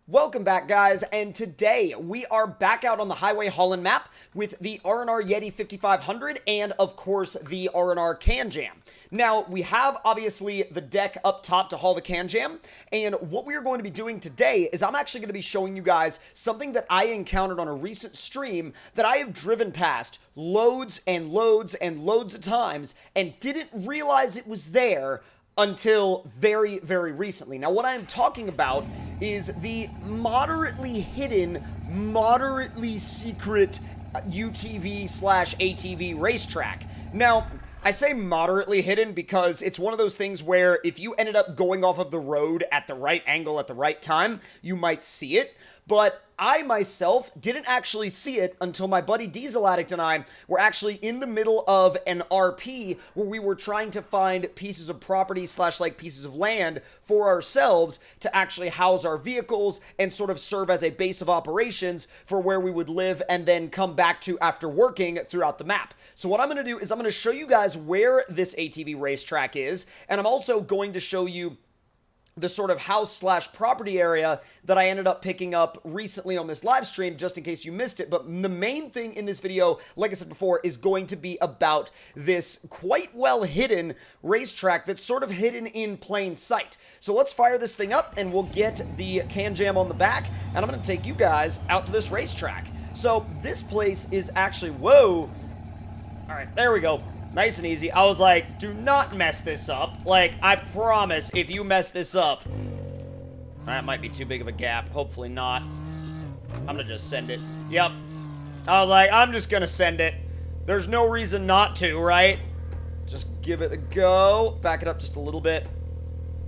Welcome back, guys, and today we are back out on the Highway Holland map with the R&R Yeti 5500 and, of course, the R&R Can Jam. Now, we have, obviously, the deck up top to haul the Can Jam, and what we are going to be doing today is I'm actually going to be showing you guys something that I encountered on a recent stream that I have driven past loads and loads and loads of times and didn't realize it was there until very, very recently. Now, what I am talking about is the moderately hidden, moderately secret UTV/ATV racetrack. Now, I say moderately hidden because it's one of those things where if you ended up going off of the road at the right angle at the right time, you might see it. But I myself didn't actually see it until my buddy Diesel Addict and I were actually in the middle of an RP where we were trying to find pieces of property / like pieces of land for ourselves to actually house our vehicles and sort of serve as a base of operations for where we would live and then come back to after working throughout the map. So what I'm going to do is I'm going to show you guys where this ATV racetrack is, and I'm also going to show you the sort of house / property area that I ended up picking up recently on this live stream, just in case you missed it. But the main thing in this video, like I said before, is going to be about this quite well hidden racetrack that's sort of hidden in plain sight. So let's fire this thing up and we'll get the Can Jam on the back, and I'm going to take you guys out to this racetrack. So this place is actually, whoa. All right, there we go. Nice and easy. I was like, do not mess this up. Like, I promise, if you mess this up... That might be too big of a gap. Hopefully not. I'm gonna just send it. Yep. I was like, I'm just gonna send it. There's no reason not to, right? Just give it a go. Back it up just a little bit.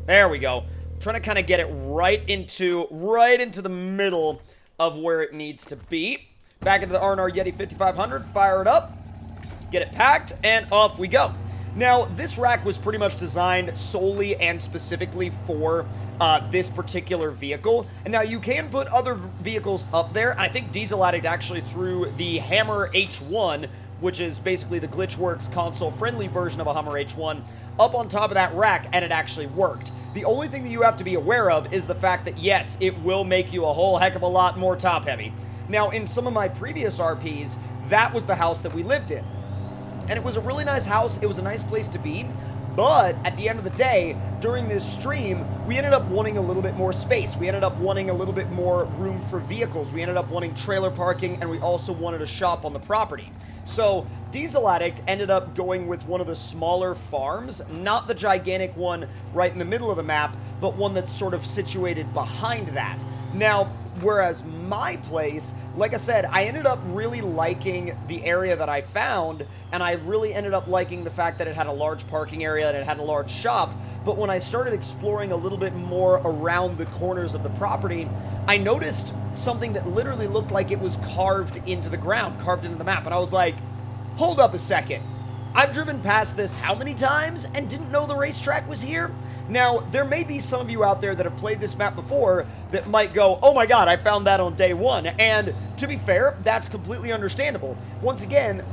There we go. I'm trying to kind of get it right into the middle of where it needs to be. Back into the R&R Yeti 5500. Fire it up. Get it packed, and off we go. Now, this rack was pretty much designed solely and specifically for this particular vehicle. And now you can put other vehicles up there. I think Diesel Addict actually threw the Hammer H1, which is basically the Glitchworks console-friendly version of a Hummer H1, up on top of that rack, and it actually worked. The only thing that you have to be aware of is the fact that, yes, it will make you a whole heck of a lot more top-heavy. Now, in some of my previous RPs, that was the house that we lived in. And it was a really nice house, it was a nice place to be, but at the end of the day, during this stream, we ended up wanting a little bit more space. We ended up wanting a little bit more room for vehicles. We ended up wanting trailer parking, and we also wanted a shop on the property. So, Diesel Addict ended up going with one of the smaller farms, not the gigantic one right in the middle of the map, but one that's sort of situated behind that. Now, whereas my place, like I said, I ended up really liking the area that I found, and I really ended up liking the fact that it had a large parking area and it had a large shop. But when I started exploring a little bit more around the corners of the property, I noticed something that literally looked like it was carved into the ground, carved into the map. And I was like, hold up a second. I've driven past this how many times and didn't know the racetrack was here? Now, there may be some of you out there that have played this map before that might go, oh my god, I found that on day one. And to be fair, that's completely understandable. Once again,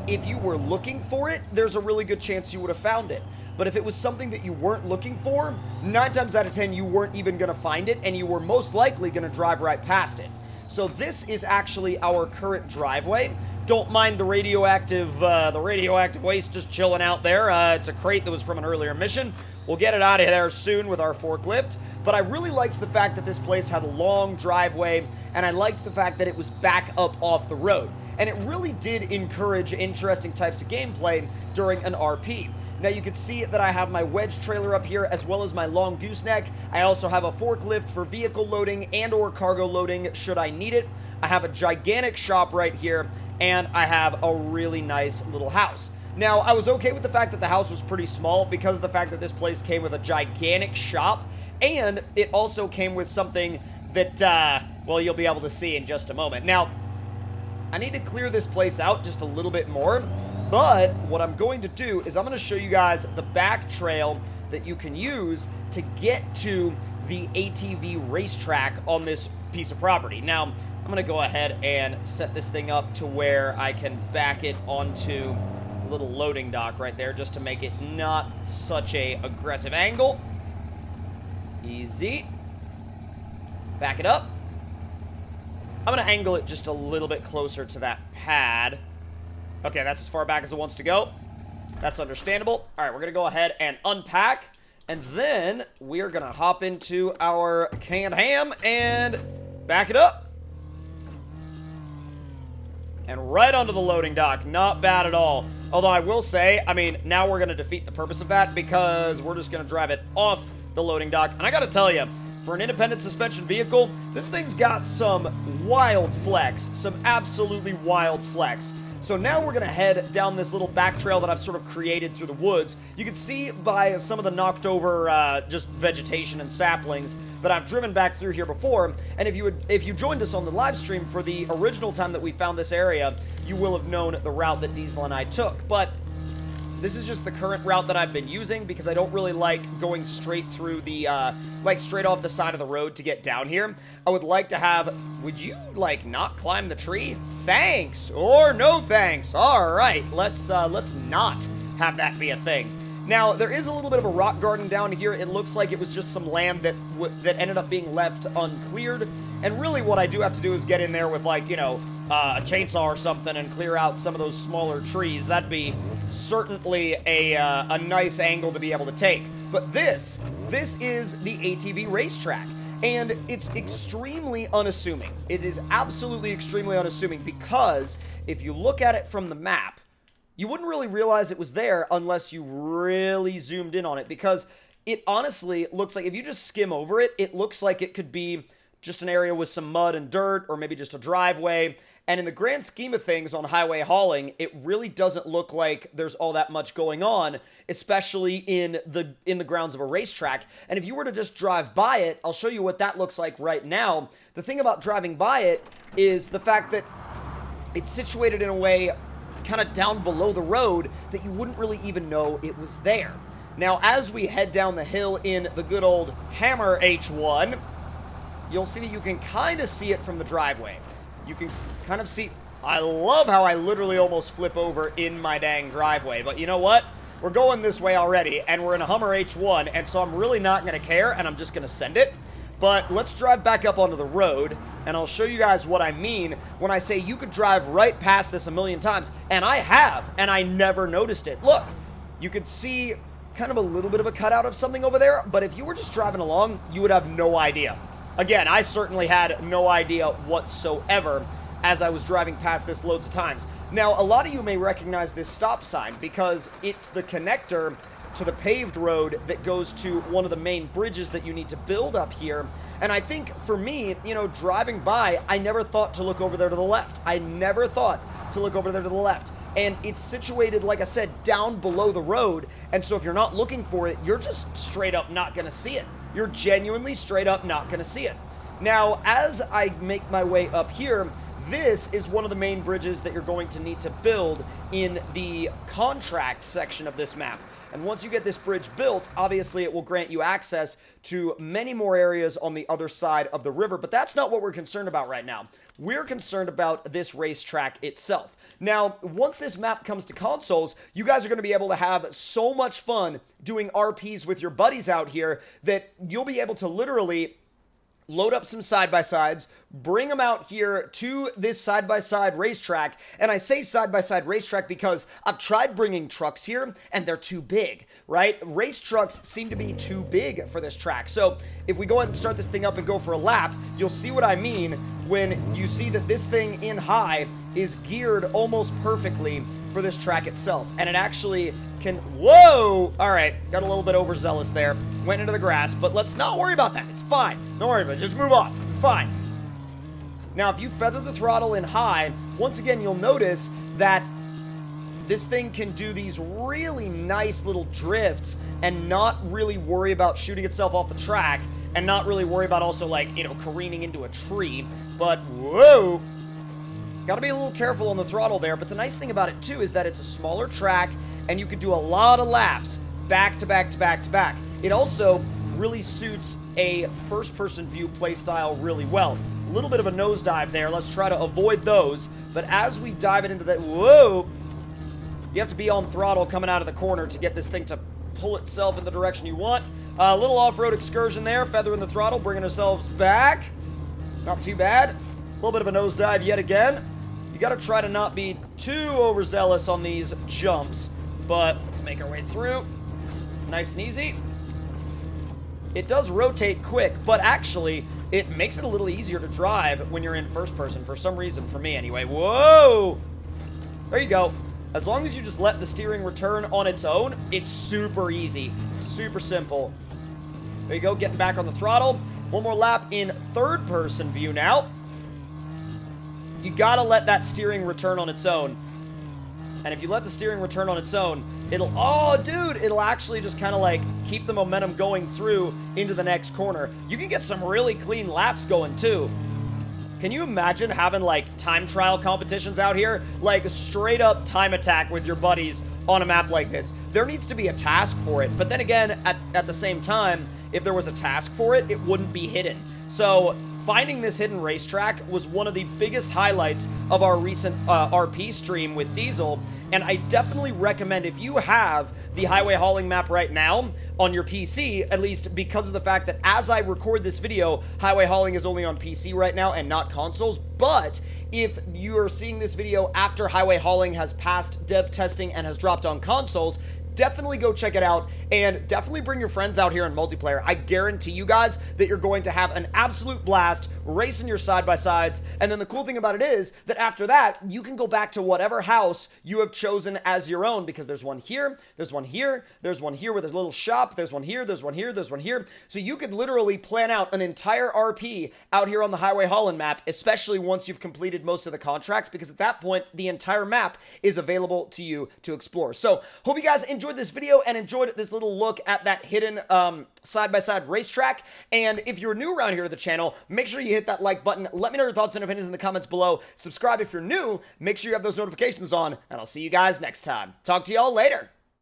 if you were looking for it, there's a really good chance you would have found it. But if it was something that you weren't looking for, 9 times out of 10, you weren't even going to find it, and you were most likely going to drive right past it. So this is actually our current driveway. Don't mind the radioactive waste just chilling out there. It's a crate that was from an earlier mission. We'll get it out of there soon with our forklift. But I really liked the fact that this place had a long driveway, and I liked the fact that it was back up off the road. And it really did encourage interesting types of gameplay during an RP. Now you can see that I have my wedge trailer up here as well as my long gooseneck. I also have a forklift for vehicle loading and or cargo loading should I need it. I have a gigantic shop right here, and I have a really nice little house. Now, I was okay with the fact that the house was pretty small because of the fact that this place came with a gigantic shop, and it also came with something that, well, you'll be able to see in just a moment. Now, I need to clear this place out just a little bit more, but what I'm going to do is I'm going to show you guys the back trail that you can use to get to the ATV racetrack on this piece of property. Now, I'm going to go ahead and set this thing up to where I can back it onto little loading dock right there just to make it not such a aggressive angle. Easy. Back it up. I'm going to angle it just a little bit closer to that pad. Okay, that's as far back as it wants to go. That's understandable. All right, we're going to go ahead and unpack. And then we are going to hop into our canned ham and back it up. And right onto the loading dock. Not bad at all. Although I will say, I mean, now we're going to defeat the purpose of that because we're just going to drive it off the loading dock. And I got to tell you, for an independent suspension vehicle, this thing's got some wild flex. Some absolutely wild flex. So now we're going to head down this little back trail that I've sort of created through the woods. You can see by some of the knocked over just vegetation and saplings that I've driven back through here before. And if you joined us on the live stream for the original time that we found this area, you will have known the route that Diesel and I took. But this is just the current route that I've been using because I don't really like going straight through the, straight off the side of the road to get down here. I would like to have, would you, not climb the tree? Thanks, or no thanks. All right, let's not have that be a thing. Now, there is a little bit of a rock garden down here. It looks like it was just some land that ended up being left uncleared. And really what I do have to do is get in there with, a chainsaw or something and clear out some of those smaller trees. That'd be certainly a nice angle to be able to take. But this is the ATV racetrack. And it's extremely unassuming. It is absolutely extremely unassuming because if you look at it from the map, you wouldn't really realize it was there unless you really zoomed in on it, because it honestly looks like, if you just skim over it, it looks like it could be just an area with some mud and dirt, or maybe just a driveway. And in the grand scheme of things on highway hauling, it really doesn't look like there's all that much going on, especially in the grounds of a racetrack. And if you were to just drive by it, I'll show you what that looks like right now. The thing about driving by it is the fact that it's situated in a way kind of down below the road that you wouldn't really even know it was there. Now, as we head down the hill in the good old Hammer H1, you'll see that you can kind of see it from the driveway. You can kind of see, I love how I literally almost flip over in my dang driveway, but you know what? We're going this way already, and we're in a Hummer H1, and so I'm really not going to care, and I'm just going to send it. But let's drive back up onto the road, and I'll show you guys what I mean when I say you could drive right past this a million times, and I have, and I never noticed it. Look, you could see kind of a little bit of a cutout of something over there, but if you were just driving along, you would have no idea. Again, I certainly had no idea whatsoever as I was driving past this loads of times. Now, a lot of you may recognize this stop sign because it's the connector to the paved road that goes to one of the main bridges that you need to build up here. And I think for me, driving by, I never thought to look over there to the left. I never thought to look over there to the left. And it's situated, like I said, down below the road. And so if you're not looking for it, you're just straight up not going to see it. You're genuinely straight up not going to see it. Now, as I make my way up here, this is one of the main bridges that you're going to need to build in the contract section of this map. And once you get this bridge built, obviously it will grant you access to many more areas on the other side of the river. But that's not what we're concerned about right now. We're concerned about this racetrack itself. Now, once this map comes to consoles, you guys are going to be able to have so much fun doing RPs with your buddies out here that you'll be able to literally load up some side-by-sides, bring them out here to this side-by-side racetrack. And I say side-by-side racetrack because I've tried bringing trucks here, and they're too big, right? Race trucks seem to be too big for this track. So if we go ahead and start this thing up and go for a lap, you'll see what I mean when you see that this thing in high is geared almost perfectly for this track itself. And it actually can, whoa! All right, got a little bit overzealous there. Went into the grass, but let's not worry about that. It's fine. Don't worry about it. Just move on. It's fine. Now, if you feather the throttle in high, once again, you'll notice that this thing can do these really nice little drifts and not really worry about shooting itself off the track and not really worry about also, careening into a tree. But, whoa! Gotta be a little careful on the throttle there, but the nice thing about it, too, is that it's a smaller track and you can do a lot of laps back to back to back to back. It also really suits a first-person view playstyle really well. A little bit of a nosedive there. Let's try to avoid those. But as we dive it into that, whoa, you have to be on throttle coming out of the corner to get this thing to pull itself in the direction you want. A little off-road excursion there, feathering the throttle, bringing ourselves back. Not too bad. A little bit of a nosedive yet again. You gotta try to not be too overzealous on these jumps, but let's make our way through. Nice and easy. It does rotate quick, but actually, it makes it a little easier to drive when you're in first person, for some reason, for me anyway. Whoa! There you go. As long as you just let the steering return on its own, it's super easy. Super simple. There you go, getting back on the throttle. One more lap in third person view now. You gotta let that steering return on its own. And if you let the steering return on its own, it'll, oh, dude, it'll actually just kind of like keep the momentum going through into the next corner. You can get some really clean laps going too. Can you imagine having like time trial competitions out here? Like straight up time attack with your buddies on a map like this. There needs to be a task for it. But then again, at the same time, if there was a task for it, it wouldn't be hidden. So finding this hidden racetrack was one of the biggest highlights of our recent RP stream with Diesel, and I definitely recommend, if you have the highway hauling map right now on your PC, at least because of the fact that as I record this video, highway hauling is only on PC right now and not consoles, but if you are seeing this video after highway hauling has passed dev testing and has dropped on consoles, definitely go check it out, and definitely bring your friends out here in multiplayer. I guarantee you guys that you're going to have an absolute blast racing your side-by-sides, and then the cool thing about it is that after that, you can go back to whatever house you have chosen as your own, because there's one here, there's one here, there's one here with a little shop, there's one here, there's one here, there's one here. So you could literally plan out an entire RP out here on the highway hauling map, especially once you've completed most of the contracts, because at that point, the entire map is available to you to explore. So, hope you guys enjoyed this video and enjoyed this little look at that hidden side-by-side racetrack. And if you're new around here to the channel, make sure you hit that like button. Let me know your thoughts and opinions in the comments below. Subscribe if you're new. Make sure you have those notifications on, and I'll see you guys next time. Talk to y'all later.